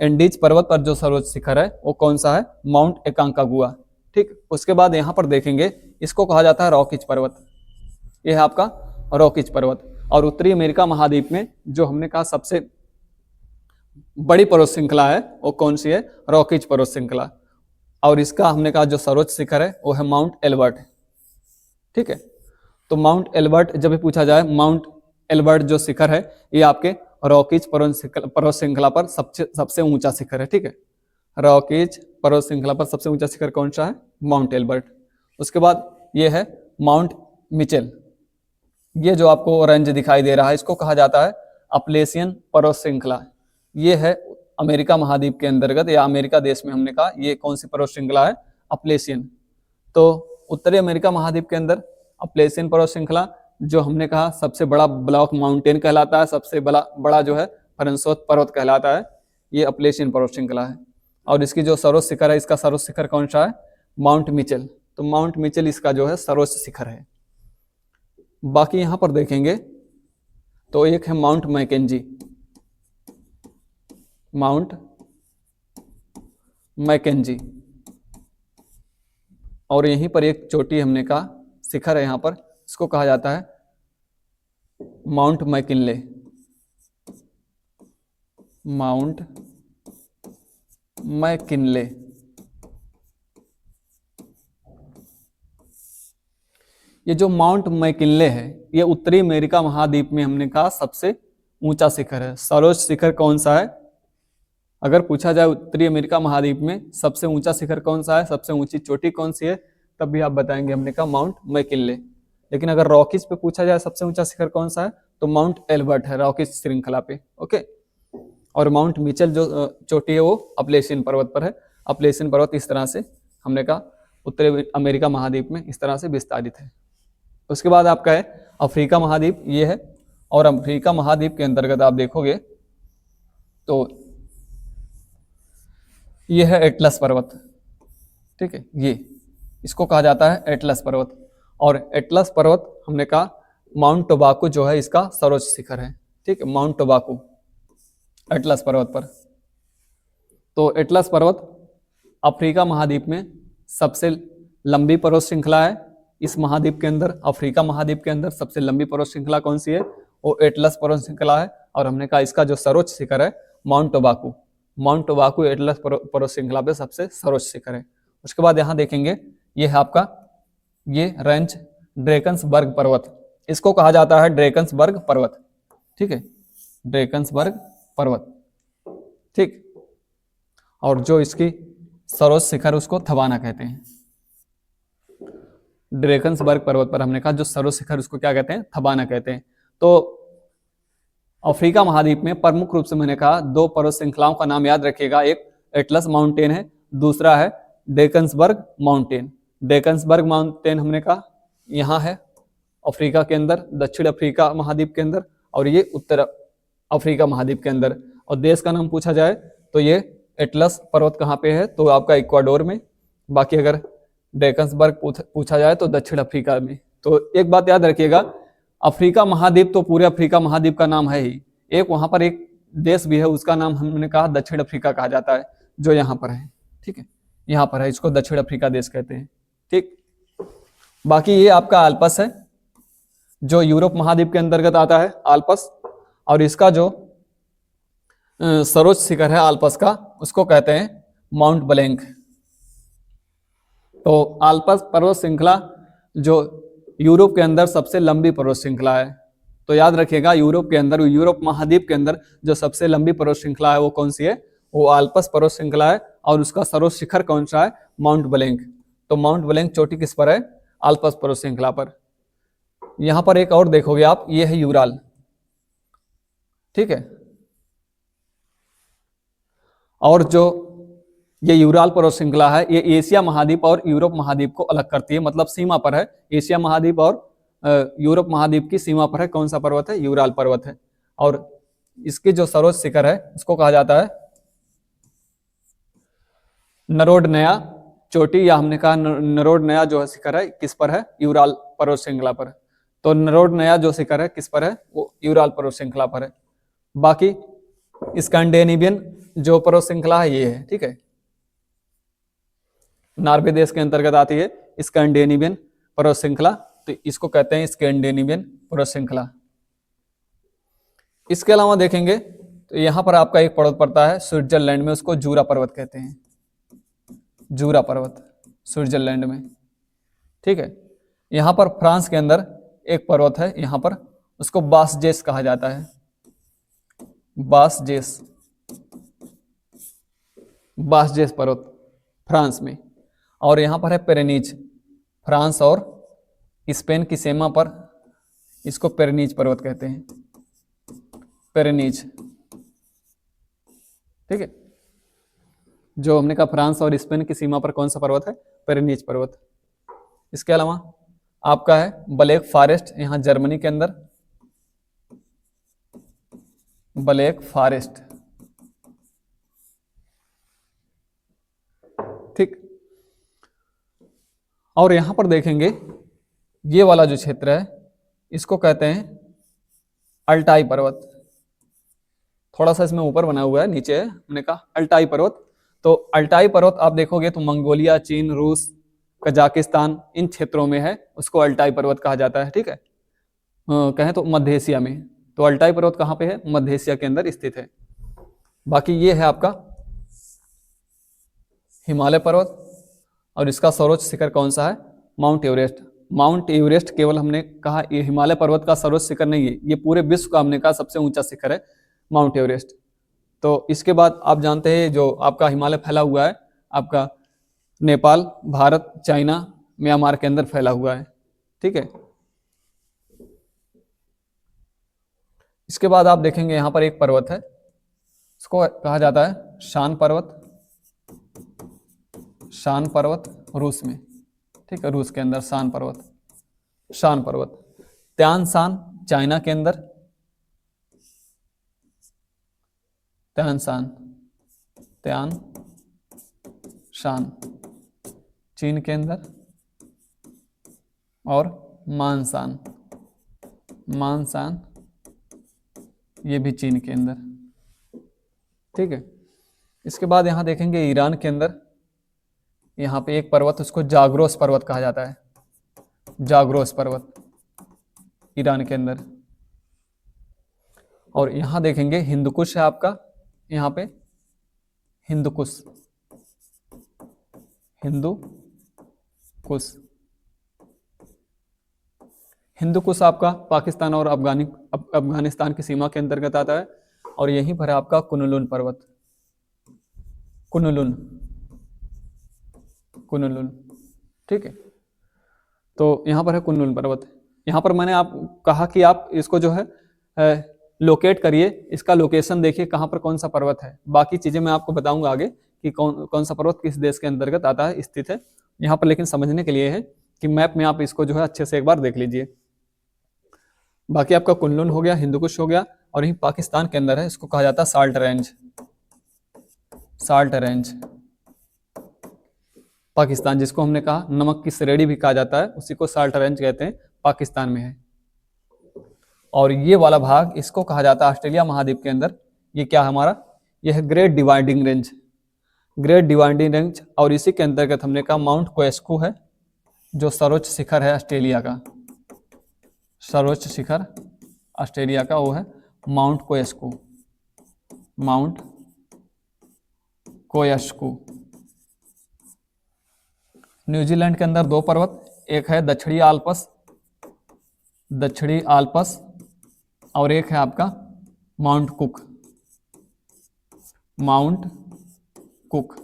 एंडीज पर्वत पर जो सर्वोच्च शिखर है वो कौन सा है, माउंट एकांकागुआ। ठीक, उसके बाद यहाँ पर देखेंगे इसको कहा जाता है रॉकीज पर्वत, ये है आपका रॉकीज पर्वत। और उत्तरी अमेरिका महाद्वीप में जो हमने कहा सबसे बड़ी पर्वत श्रृंखला है वो कौन सी है, रॉकीज पर्वत श्रृंखला। और इसका हमने कहा जो सर्वोच्च शिखर है वो है माउंट एल्बर्ट। ठीक है, तो माउंट एल्बर्ट जब भी पूछा जाए, माउंट एल्बर्ट जो शिखर है ये आपके रॉकीज पर्वत श्रृंखला पर सबसे ऊंचा शिखर है। ठीक है, रॉकीज पर्वत श्रृंखला पर सबसे ऊंचा शिखर कौन सा है, माउंट एल्बर्ट। उसके बाद ये है माउंट मिचेल, ये जो आपको रेंज दिखाई दे रहा है इसको कहा जाता है अपलेशियन पर्वत श्रृंखला। ये है अमेरिका महाद्वीप के अंतर्गत या अमेरिका देश में हमने कहा ये कौन सी पर्वत श्रृंखला है, अपलेशियन। तो उत्तरी अमेरिका महाद्वीप के अंदर अपलेशियन पर्वत श्रृंखला जो हमने कहा सबसे बड़ा ब्लॉक माउंटेन कहलाता है, सबसे बड़ा जो है फरनसोत पर्वत कहलाता है, ये अपलेशियन पर्वत श्रृंखला है। और इसकी जो सर्वोच्च शिखर है, इसका सर्वोच्च शिखर कौन सा है, माउंट मिचेल। तो माउंट मिचेल इसका जो है सर्वोच्च शिखर है। बाकी यहां पर देखेंगे तो एक है माउंट मैकेंजी, माउंट मैकेंजी, और यहीं पर एक चोटी हमने कहा शिखर है यहाँ पर, इसको कहा जाता है माउंट मैकिनले, माउंट मैकिनले। ये जो माउंट मैकिनले है ये उत्तरी अमेरिका महाद्वीप में हमने कहा सबसे ऊंचा शिखर है। सर्वोच्च शिखर कौन सा है, अगर पूछा जाए उत्तरी अमेरिका महाद्वीप में सबसे ऊंचा शिखर कौन सा है, सबसे ऊंची चोटी कौन सी है, तब भी आप बताएंगे हमने कहा माउंट मैकिनले। लेकिन अगर रॉकीज पे पूछा जाए सबसे ऊंचा शिखर कौन सा है तो माउंट एल्बर्ट है रॉकीज श्रृंखला पे। ओके, और माउंट मिचेल जो चोटी है वो अपलेशियन पर्वत पर है। अपलेशियन पर्वत इस तरह से हमने कहा उत्तरी अमेरिका महाद्वीप में इस तरह से विस्तारित है। उसके बाद आपका है अफ्रीका महाद्वीप, ये है। और अफ्रीका महाद्वीप के अंतर्गत आप देखोगे तो ये है एटलस पर्वत। ठीक है, ये इसको कहा जाता है एटलस पर्वत। और एटलस पर्वत हमने कहा माउंट टोबाको जो है इसका सर्वोच्च शिखर है। ठीक है, माउंट टोबाको एटलस पर्वत पर। तो एटलस पर्वत अफ्रीका महाद्वीप में सबसे लंबी पर्वत श्रृंखला है। इस महाद्वीप के अंदर, अफ्रीका महाद्वीप के अंदर सबसे लंबी पर्वत श्रृंखला कौन सी है, वो एटलस पर्वत श्रृंखला है। और हमने कहा इसका जो सर्वोच्च शिखर है mount tobacco. Mount tobacco Atlas पर्वत श्रृंखला पे सबसे सर्वोच्च शिखर है। उसके बाद यहाँ देखेंगे ये है आपका ये रेंज ड्रेकन्सबर्ग पर्वत, इसको कहा जाता है ड्रेकन्सबर्ग पर्वत, ठीक है, ड्रेकन्सबर्ग पर्वत, ठीक। और जो इसकी सर्वोच्च शिखर उसको थबाना कहते हैं। ड्रेकन्सबर्ग पर्वत पर हमने कहा जो सर्वोच्च शिखर उसको क्या कहते हैं, थबाना कहते हैं। तो अफ्रीका महाद्वीप में प्रमुख रूप से मैंने कहा दो पर्वत श्रृंखलाओं का नाम याद रखिएगा, एक एटलस माउंटेन है, दूसरा है ड्रेकन्सबर्ग माउंटेन। ड्रेकन्सबर्ग माउंटेन हमने कहा यहाँ है अफ्रीका के अंदर, दक्षिण अफ्रीका महाद्वीप के अंदर, और ये उत्तर अफ्रीका महाद्वीप के अंदर। और देश का नाम पूछा जाए तो ये एटलस पर्वत कहाँ पे है, तो आपका इक्वाडोर में। बाकी अगर ड्रेकन्सबर्ग पूछा जाए तो दक्षिण अफ्रीका में। तो एक बात याद रखिएगा, अफ्रीका महाद्वीप तो पूरे अफ्रीका महाद्वीप का नाम है ही, एक वहां पर एक देश भी है उसका नाम हमने कहा दक्षिण अफ्रीका कहा जाता है, जो यहाँ पर है, ठीक है, यहाँ पर है, इसको दक्षिण अफ्रीका देश कहते हैं, ठीक। बाकी ये आपका आल्पस है जो यूरोप महाद्वीप के अंतर्गत आता है, आल्पस। और इसका जो सर्वोच्च शिखर है आल्पस का उसको कहते हैं माउंट ब्लैंक। तो आल्पस पर्वत श्रृंखला जो यूरोप के अंदर सबसे लंबी पर्वत श्रृंखला है। तो याद रखिएगा यूरोप के अंदर, यूरोप महाद्वीप के अंदर जो सबसे लंबी पर्वत श्रृंखला है वो कौन सी है, वो आल्पस पर्वत श्रृंखला है। और उसका सर्वोच्च शिखर कौन सा है, माउंट ब्लैंक। तो माउंट ब्लैंक चोटी किस पर है, आल्पस पर्वत श्रृंखला पर। यहां पर एक और देखोगे आप, ये है यूराल, ठीक है। और जो ये यूराल पर्वत श्रृंखला है ये एशिया महाद्वीप और यूरोप महाद्वीप को अलग करती है, मतलब सीमा पर है, एशिया महाद्वीप और यूरोप महाद्वीप की सीमा पर है। कौन सा पर्वत है, यूराल पर्वत है। और इसके जो सर्वोच्च शिखर है उसको कहा जाता है नरोडनया चोटी, या हमने कहा नरोडनया जो शिखर है किस पर है, यूराल पर्वत श्रृंखला पर। तो नरोडनया जो शिखर है किस पर है, वो यूराल पर्वत श्रृंखला पर है। बाकी स्कैंडिनेवियन जो पर्वत श्रृंखला है ये है, ठीक है, नॉर्वे देश के अंतर्गत आती है स्कैंडिनेवियन पर्वत श्रृंखला, तो इसको कहते हैं स्कैंडिनेवियन पर्वत श्रृंखला। इसके अलावा देखेंगे तो यहां पर आपका एक पर्वत पड़ता है स्विट्जरलैंड में, उसको जूरा पर्वत कहते हैं, जूरा पर्वत स्विट्जरलैंड में, ठीक है। यहां पर फ्रांस के अंदर एक पर्वत है यहां पर, उसको बासजेस कहा जाता है, बासजेस, बासजेस पर्वत फ्रांस में। और यहां पर है पेरेनीज, फ्रांस और स्पेन की सीमा पर इसको पेरेनीज पर्वत कहते हैं, पेरेनीज, ठीक है। जो हमने कहा फ्रांस और स्पेन की सीमा पर कौन सा पर्वत है, पेरेनीज पर्वत। इसके अलावा आपका है ब्लैक फॉरेस्ट, यहां जर्मनी के अंदर ब्लैक फॉरेस्ट, ठीक। और यहां पर देखेंगे ये वाला जो क्षेत्र है इसको कहते हैं अल्टाई पर्वत, थोड़ा सा इसमें ऊपर बना हुआ है, नीचे है, हमने कहा अल्टाई पर्वत। तो अल्टाई पर्वत आप देखोगे तो मंगोलिया, चीन, रूस, कजाकिस्तान इन क्षेत्रों में है, उसको अल्टाई पर्वत कहा जाता है, ठीक है। कहें तो मध्य एशिया में, तो अल्टाई पर्वत कहाँ पे है, मध्य एशिया के अंदर स्थित है। बाकी ये है आपका हिमालय पर्वत, और इसका सर्वोच्च शिखर कौन सा है, माउंट एवरेस्ट। माउंट एवरेस्ट केवल हमने कहा ये हिमालय पर्वत का सर्वोच्च शिखर नहीं है, ये पूरे विश्व का हमने कहा सबसे ऊंचा शिखर है माउंट एवरेस्ट। तो इसके बाद आप जानते हैं जो आपका हिमालय फैला हुआ है आपका नेपाल, भारत, चाइना, म्यांमार के अंदर फैला हुआ है, ठीक है। इसके बाद आप देखेंगे यहां पर एक पर्वत है, इसको कहा जाता है शान पर्वत, शान पर्वत रूस में, ठीक है, रूस के अंदर शान पर्वत, शान पर्वत। त्यान शान चाइना के अंदर, त्यान शान, त्यान शान चीन के अंदर, और मानसान, मानसान ये भी चीन के अंदर, ठीक है। इसके बाद यहां देखेंगे ईरान के अंदर यहाँ पे एक पर्वत, उसको जाग्रोस पर्वत कहा जाता है, जाग्रोस पर्वत ईरान के अंदर। और यहाँ देखेंगे हिंदुकुश है आपका, यहाँ पे हिंदुकुश, हिंदुकुश। हिंदुकुश आपका पाकिस्तान और अफगानिस्तान की सीमा के अंतर्गत आता है, और यहीं पर है आपका कुनलुन पर्वत, कुनलुन, कुनलुन। ठीक है, तो यहाँ पर है कुनलुन पर्वत। यहाँ पर मैंने आप कहा कि आप इसको जो है लोकेट करिए, इसका लोकेशन देखिए कहाँ पर कौन सा पर्वत है। बाकी चीजें मैं आपको बताऊंगा आगे कि कौन कौन सा पर्वत किस देश के अंतर्गत आता है, स्थित है यहाँ पर। लेकिन समझने के लिए है कि मैप में आप इसको जो है अच्छे से एक बार देख लीजिए। बाकी आपका कुनलुन हो गया, हिंदुकुश हो गया, और यही पाकिस्तान के अंदर है, इसको कहा जाता है salt range, salt range. Pakistan, जिसको हमने कहा नमक की श्रेणी भी कहा जाता है, उसी को साल्ट रेंज कहते हैं, पाकिस्तान में है। और ये वाला भाग इसको कहा जाता है ऑस्ट्रेलिया महाद्वीप के अंदर, ये क्या हमारा, ये है great dividing range, great dividing range. और इसी के अंतर्गत हमने कहा माउंट कोएस्कू है, जो सर्वोच्च शिखर है ऑस्ट्रेलिया का, सर्वोच्च शिखर ऑस्ट्रेलिया का वो है माउंट कोएस्कू, माउंट कोएस्कू। न्यूजीलैंड के अंदर दो पर्वत, एक है दक्षिणी आल्प्स, दक्षिणी आल्प्स, और एक है आपका माउंट कुक, माउंट कुक।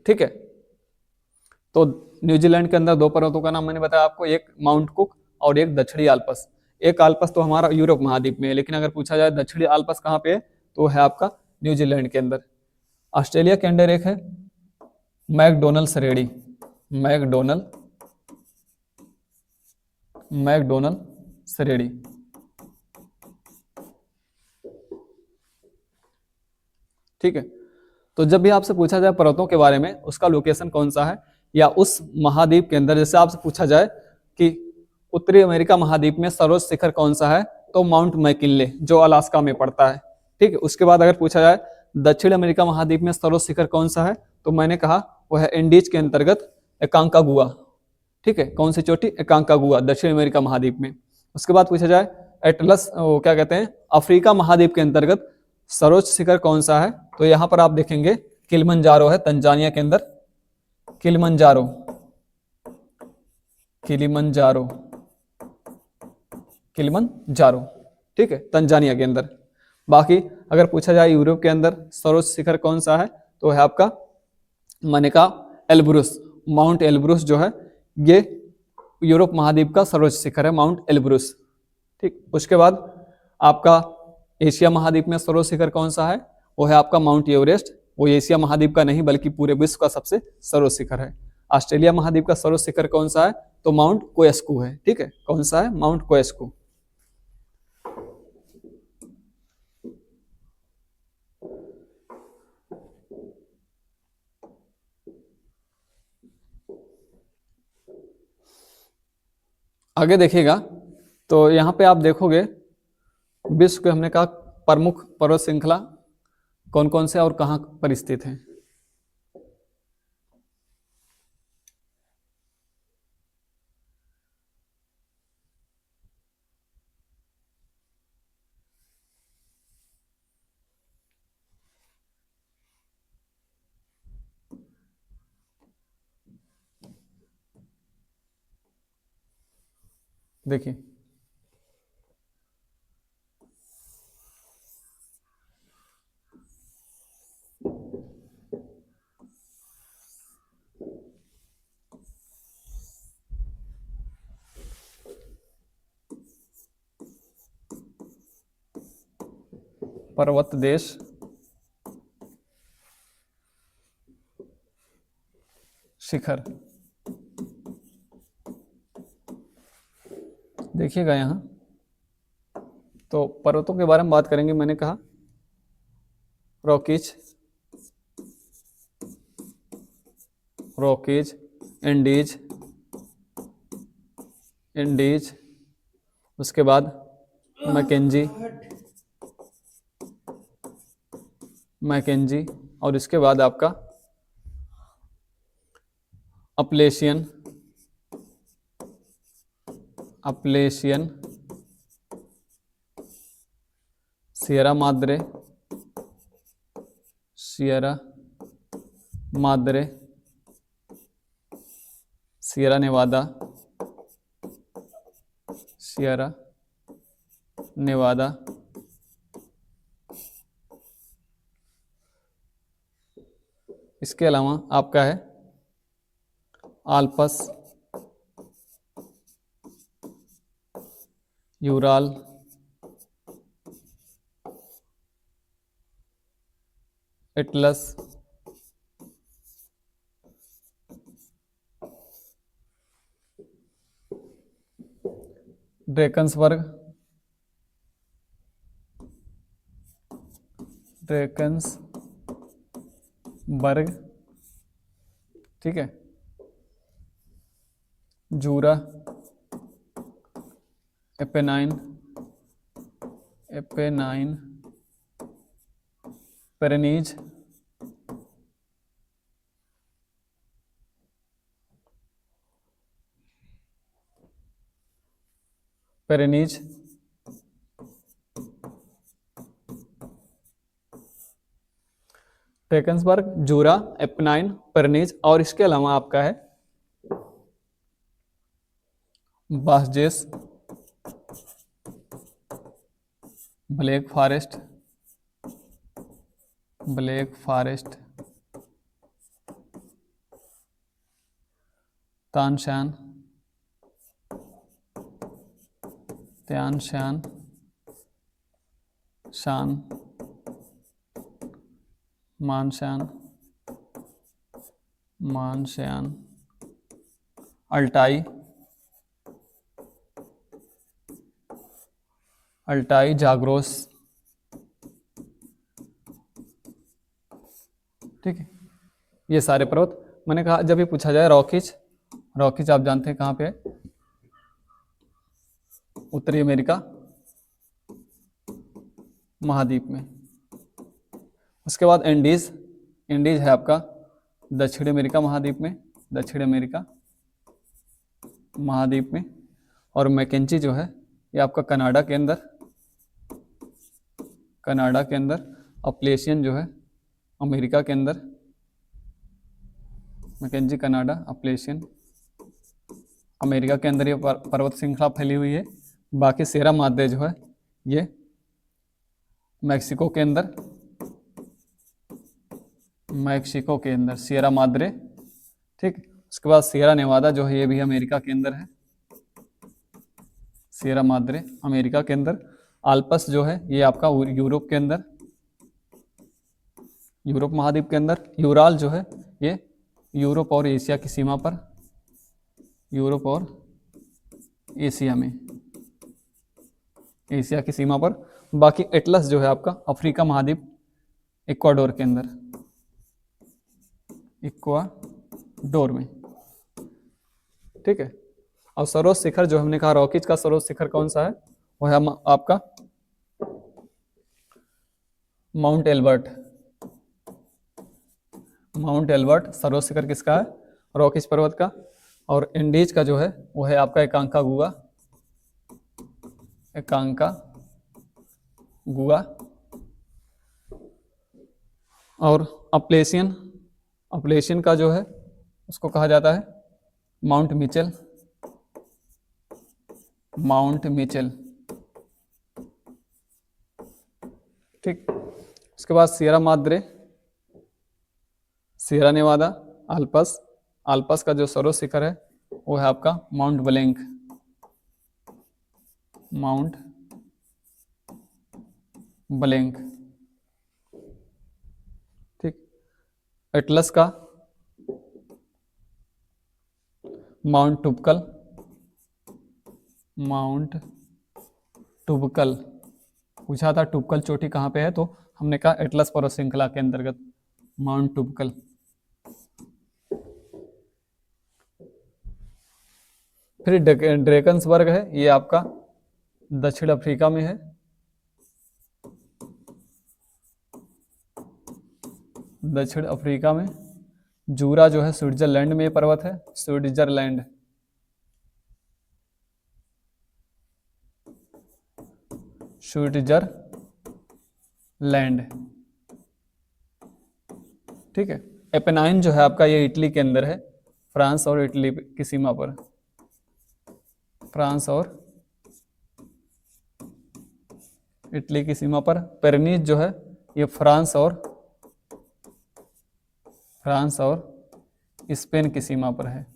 ठीक है, तो न्यूजीलैंड के अंदर दो पर्वतों का नाम मैंने बताया आपको, एक माउंट कुक और एक दक्षिणी आल्प्स। एक आल्प्स तो हमारा यूरोप महाद्वीप में है, लेकिन अगर पूछा जाए दक्षिणी आल्प्स कहाँ पे है, तो है आपका न्यूजीलैंड के अंदर। ऑस्ट्रेलिया के अंदर एक है मैकडोनल श्रेणी, मैकडोनल, मैकडोनल श्रेणी। ठीक है, तो जब भी आपसे पूछा जाए पर्वतों के बारे में, उसका लोकेशन कौन सा है, या उस महाद्वीप के अंदर जैसे आपसे पूछा जाए कि उत्तरी अमेरिका महाद्वीप में सर्वोच्च शिखर कौन सा है, तो माउंट मैकिनले, जो अलास्का में पड़ता है। ठीक है, उसके बाद अगर पूछा जाए दक्षिण अमेरिका महाद्वीप में सर्वोच्च शिखर कौन सा है, तो मैंने कहा वह है एंडीज के अंतर्गत एकांकागुआ। ठीक है, कौन सी चोटी, एकांकागुआ, दक्षिण अमेरिका महाद्वीप में। उसके बाद पूछा जाए एटलस, वो क्या कहते हैं, अफ्रीका महाद्वीप के अंतर्गत सर्वोच्च शिखर कौन सा है, तो यहां पर आप देखेंगे किलिमंजारो है, तंजानिया के अंदर, किलिमंजारो, किलिमंजारो, किलिमंजारो। ठीक है, तंजानिया के अंदर। बाकी अगर पूछा जाए यूरोप के अंदर सर्वोच्च शिखर कौन सा है, तो है आपका, मैंने कहा एल्ब्रुस, माउंट एल्ब्रुस जो है, ये यूरोप महाद्वीप का सर्वोच्च शिखर है, माउंट एल्ब्रुस। ठीक, उसके बाद आपका एशिया महाद्वीप में सर्वोच्च शिखर कौन सा है, वो है आपका माउंट एवरेस्ट। वो एशिया महाद्वीप का नहीं बल्कि पूरे विश्व का सबसे सर्वोच्च शिखर है। ऑस्ट्रेलिया महाद्वीप का सर्वोच्च शिखर कौन सा है, तो माउंट कोएस्कू है। ठीक है, कौन सा है, माउंट कोएस्कू। आगे देखिएगा तो यहाँ पे आप देखोगे विश्व के हमने कहा प्रमुख पर्वत श्रृंखला कौन कौन से और कहाँ पर स्थित हैं। देखिए पर्वत देश, शिखर। देखिएगा यहाँ तो पर्वतों के बारे में बात करेंगे। मैंने कहा रॉकीज, रॉकीज, एंडीज, एंडीज, उसके बाद मैकेंजी, मैकेंजी, और इसके बाद आपका Appalachian, Appalachian, Sierra Madre, Sierra Madre, Sierra Nevada, Sierra Nevada, इसके अलावा आपका है Alps, Ural, Atlas, Drakensberg, Drakensberg, ठीक है, Jura, Apennine, Apennine, Pyrenees, Pyrenees, Drakensberg, Jura, Apennine, Pyrenees, और इसके अलावा आपका है Vosges, Black Forest, Black Forest, Tianshan, Tianshan, Shan, मानशान, मानशान, अल्टाई, अल्टाई, जाग्रोस, ठीक है। ये सारे पर्वत मैंने कहा, जब ये पूछा जाए रॉकीज, रॉकीज आप जानते हैं कहाँ पे है, उत्तरी अमेरिका महाद्वीप में। उसके बाद एंडीज, एंडीज है आपका दक्षिण अमेरिका महाद्वीप में, दक्षिण अमेरिका महाद्वीप में। और मैकेंजी जो है ये आपका कनाडा के अंदर, कनाडा के अंदर। अपलेशियन जो है अमेरिका के अंदर, मैकेंजी कनाडा, अपलेशियन अमेरिका के अंदर ये पर्वत श्रृंखला फैली हुई है। बाकी सियरा माद्रे जो है ये मैक्सिको के अंदर, मैक्सिको के अंदर सियरा माद्रे, ठीक। उसके बाद सियरा नेवादा जो है ये भी अमेरिका के अंदर है, सियरा माद्रे अमेरिका के अंदर। आल्पस जो है ये आपका यूरोप के अंदर, यूरोप महाद्वीप के अंदर। यूराल जो है ये यूरोप और एशिया की सीमा पर, यूरोप और एशिया में, एशिया की सीमा पर। बाकी एटलस जो है आपका अफ्रीका महाद्वीप, इक्वाडोर के अंदर, इक्वाडोर में, ठीक है। और सरोज शिखर जो हमने कहा, रॉकीज का सरोज शिखर कौन सा है, वो है आपका माउंट एल्बर्ट। माउंट एल्बर्ट सरोज शिखर किसका है, रॉकीज पर्वत का। और इंडीज का जो है वो है आपका एकांका गुआ, एकांका गुआ। और अपलेशियन, अपलेशियन का जो है उसको कहा जाता है माउंट मिचेल, माउंट मिचेल, ठीक। उसके बाद Sierra Madre, Sierra Nevada, Alps, Alps का जो सरोज शिखर है वो है आपका माउंट ब्लैंक, माउंट ब्लैंक, ठीक। एटलस का माउंट टुबकल, माउंट टुबकल। पूछा था टुबकल चोटी कहाँ पे है, तो हमने कहा एटलस पर्वत श्रृंखला के अंतर्गत माउंट टुबकल। फिर ड्रेकन्सबर्ग है, ये आपका दक्षिण अफ्रीका में है, दक्षिण अफ्रीका में। जूरा जो है स्विट्जरलैंड में पर्वत है, स्विट्जरलैंड, स्विट्जरलैंड, ठीक है। एपेनाइन जो है आपका ये इटली के अंदर है, फ्रांस और इटली की सीमा पर, फ्रांस और इटली की सीमा पर। पेरेनीज जो है ये फ्रांस और स्पेन की सीमा पर है,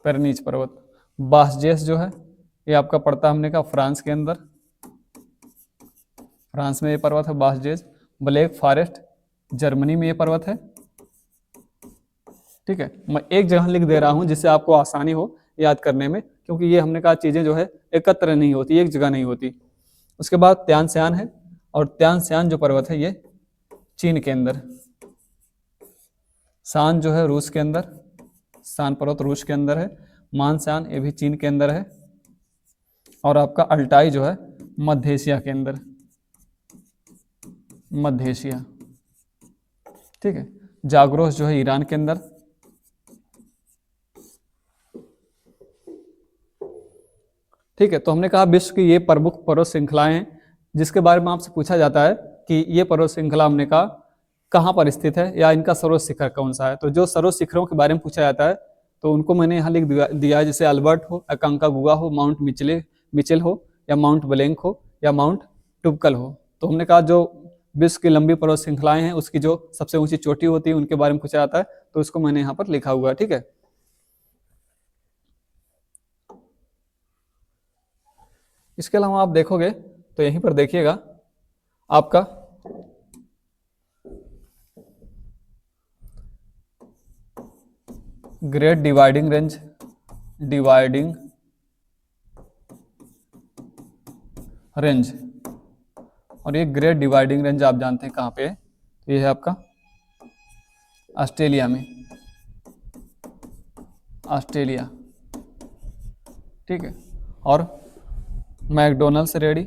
पेरेनीज पर्वत। बासजेस जो है ये आपका पड़ता हमने कहा फ्रांस के अंदर, फ्रांस में ये पर्वत है बासजेस। ब्लैक फॉरेस्ट जर्मनी में ये पर्वत है। ठीक है, मैं एक जगह लिख दे रहा हूं जिससे आपको आसानी हो याद करने में, क्योंकि ये हमने कहा चीजें जो है एकत्र नहीं होती, एक जगह नहीं होती। उसके बाद त्यान श्यान है, और त्यान श्यान जो पर्वत है ये चीन के अंदर, शान जो है रूस के अंदर, शान पर्वत रूस के अंदर है। मान श्यान ये भी चीन के अंदर है। और आपका अल्टाई जो है मध्य एशिया के अंदर, मध्य एशिया। ठीक है, जाग्रोस जो है ईरान के अंदर। ठीक है, तो हमने कहा विश्व की ये प्रमुख पर्वत श्रृंखलाएं हैं जिसके बारे में आपसे पूछा जाता है कि ये पर्वत श्रृंखला हमने कहा कहाँ पर स्थित है या इनका सर्वोच्च शिखर कौन सा है। तो जो सर्वोच्च शिखरों के बारे में पूछा जाता है तो उनको मैंने यहाँ लिख दिया है, जैसे अल्बर्ट हो, अकांकागुआ हो, माउंट मिचेल हो, या माउंट ब्लैंक हो, या माउंट टुबकल हो। तो हमने कहा जो विश्व की लंबी पर्वत श्रृंखलाएं हैं उसकी जो सबसे ऊंची चोटी होती है उनके बारे में पूछा जाता है, तो उसको मैंने यहाँ पर लिखा हुआ है। ठीक है, इसके अलावा आप देखोगे तो यहीं पर देखिएगा आपका great dividing range, dividing range, और ये ग्रेट डिवाइडिंग रेंज आप जानते हैं कहाँ पे है, तो ये है आपका ऑस्ट्रेलिया में, ऑस्ट्रेलिया। ठीक है, और मैकडोनल्ड्स रेडी,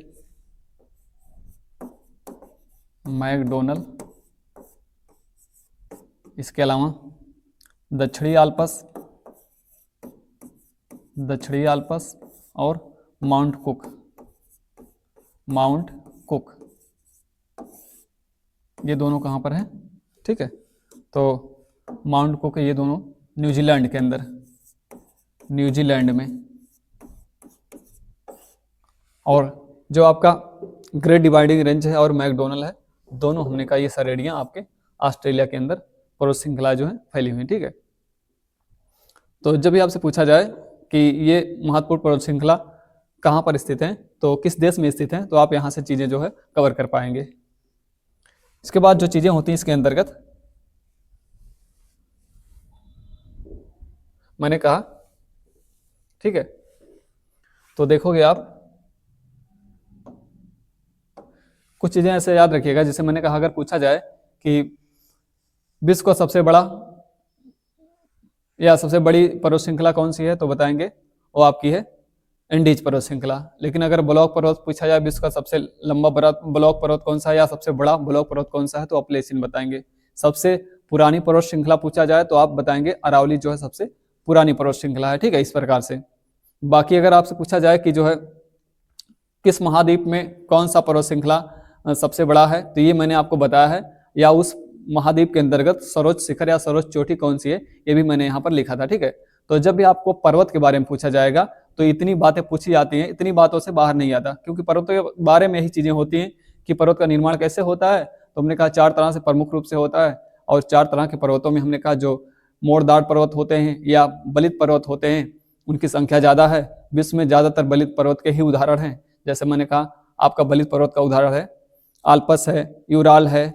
मैकडोनल्ड। इसके अलावा दक्षिणी आल्प्स, दक्षिणी आल्प्स, और माउंट कुक, माउंट कुक, ये दोनों कहाँ पर हैं। ठीक है, तो माउंट कुक ये दोनों न्यूजीलैंड के अंदर, न्यूजीलैंड में। और जो आपका ग्रेट डिवाइडिंग रेंज है और मैकडोनल्ड है, दोनों हमने कहा ये सरेडियां आपके ऑस्ट्रेलिया के अंदर पर्वत श्रृंखला जो है फैली हुई। ठीक है, तो जब भी आपसे पूछा जाए कि ये महत्वपूर्ण पर्वत श्रृंखला कहाँ पर स्थित है, तो किस देश में स्थित है, तो आप यहाँ से चीजें जो है कवर कर पाएंगे। इसके बाद जो चीजें होती हैं इसके अंतर्गत मैंने कहा, ठीक है, तो देखोगे आप कुछ चीजें ऐसे याद रखिएगा, जैसे मैंने कहा अगर पूछा जाए कि विश्व का सबसे बड़ा या सबसे बड़ी पर्वत श्रृंखला कौन सी है, तो बताएंगे वो आपकी है एंडीज पर्वत श्रृंखला। लेकिन अगर ब्लॉक पर्वत पूछा जाए विश्व का सबसे लंबा ब्लॉक पर्वत कौन सा है या सबसे बड़ा ब्लॉक पर्वत कौन सा है, तो अपलेसिन बताएंगे। सबसे पुरानी पर्वत श्रृंखला पूछा जाए तो आप बताएंगे अरावली जो है सबसे पुरानी पर्वत श्रृंखला है। ठीक है, इस प्रकार से। बाकी अगर आपसे पूछा जाए कि जो है किस महाद्वीप में कौन सा पर्वत श्रृंखला सबसे बड़ा है, तो ये मैंने आपको बताया है, या उस महाद्वीप के अंतर्गत सर्वोच्च शिखर या सर्वोच्च चोटी कौन सी है, ये भी मैंने यहाँ पर लिखा था। ठीक है, तो जब भी आपको पर्वत के बारे में पूछा जाएगा तो इतनी बातें पूछी जाती हैं, इतनी बातों से बाहर नहीं आता, क्योंकि पर्वतों के बारे में ही चीजें होती हैं कि पर्वत का निर्माण कैसे होता है। तो हमने कहा 4 तरह से प्रमुख रूप से होता है, और 4 तरह के पर्वतों में हमने कहा जो मोड़दार पर्वत होते हैं या बलित पर्वत होते हैं उनकी संख्या ज्यादा है। विश्व में ज्यादातर बलित पर्वत के ही उदाहरण हैं। जैसे मैंने कहा आपका बलित पर्वत का उदाहरण है आल्पस है, यूराल है,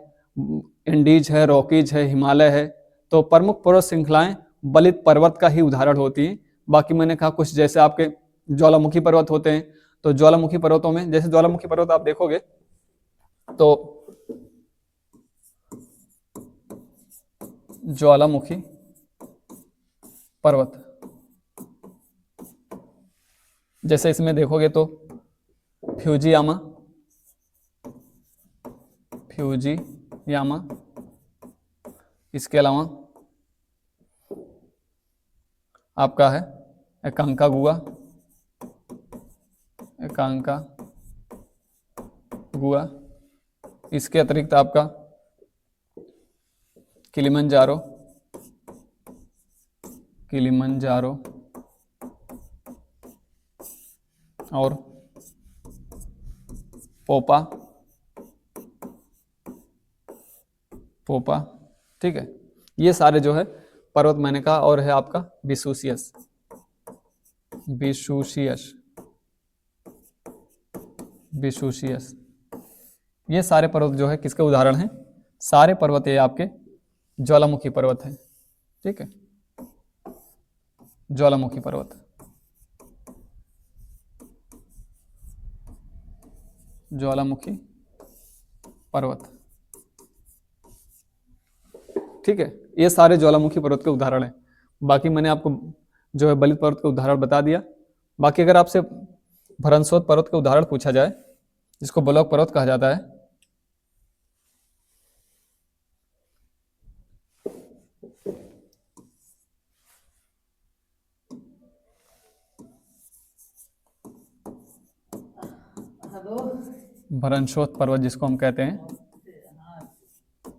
एंडीज है, रॉकीज है, हिमालय है। तो प्रमुख पर्वत श्रृंखलाएं बलित पर्वत का ही उदाहरण होती हैं। बाकी मैंने कहा कुछ जैसे आपके ज्वालामुखी पर्वत होते हैं, तो ज्वालामुखी पर्वतों में जैसे ज्वालामुखी पर्वत आप देखोगे तो ज्वालामुखी पर्वत, जैसे इसमें देखोगे तो फ्यूजियामा, फ्यूजियामा, इसके अलावा आपका है एकांकागुआ, एकांकागुआ। इसके अतिरिक्त आपका किलिमंजारो, किलिमंजारो और पोपा, पोपा, ठीक है। ये सारे जो है पर्वत मैंने कहा, और है आपका विसूसियस, विसूसियस, विसूसियस। ये सारे पर्वत जो है किसके उदाहरण हैं? सारे पर्वत ये आपके ज्वालामुखी पर्वत हैं, ठीक है, ज्वालामुखी पर्वत, ज्वालामुखी पर्वत, ठीक है। ये सारे ज्वालामुखी पर्वत के उदाहरण हैं। बाकी मैंने आपको जो है बलित पर्वत का उदाहरण बता दिया। बाकी अगर आपसे भरनसोत पर्वत का उदाहरण पूछा जाए, जिसको ब्लॉक पर्वत कहा जाता है, भरनसोत पर्वत जिसको हम कहते हैं,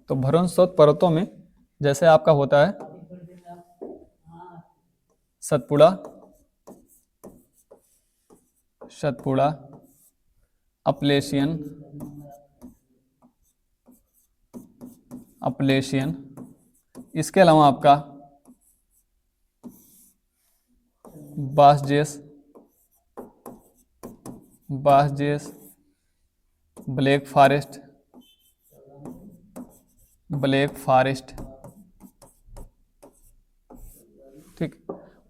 तो भरनसोत पर्वतों में जैसे आपका होता है सतपुड़ा, सतपुड़ा, अपलेशियन, अपलेशियन, इसके अलावा आपका बासजेस, बासजेस, ब्लैक फॉरेस्ट, ब्लैक फॉरेस्ट, ठीक,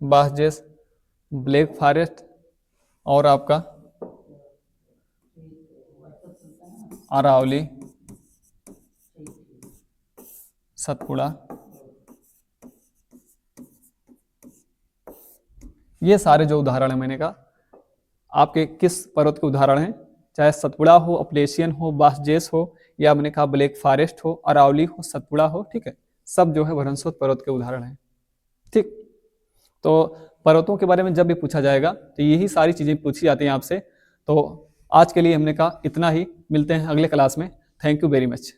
बासजेस, ब्लैक फॉरेस्ट, और आपका अरावली, सतपुड़ा। ये सारे जो उदाहरण है मैंने कहा आपके किस पर्वत के उदाहरण हैं, चाहे सतपुड़ा हो, अपलेशियन हो, बासजेस हो, या मैंने कहा ब्लैक फॉरेस्ट हो, अरावली हो, सतपुड़ा हो, ठीक है, सब जो है भरनसोत पर्वत के उदाहरण हैं, ठीक। तो पर्वतों के बारे में जब भी पूछा जाएगा तो यही सारी चीजें पूछी जाती हैं आपसे। तो आज के लिए हमने कहा इतना ही, मिलते हैं अगले क्लास में। Thank you very much.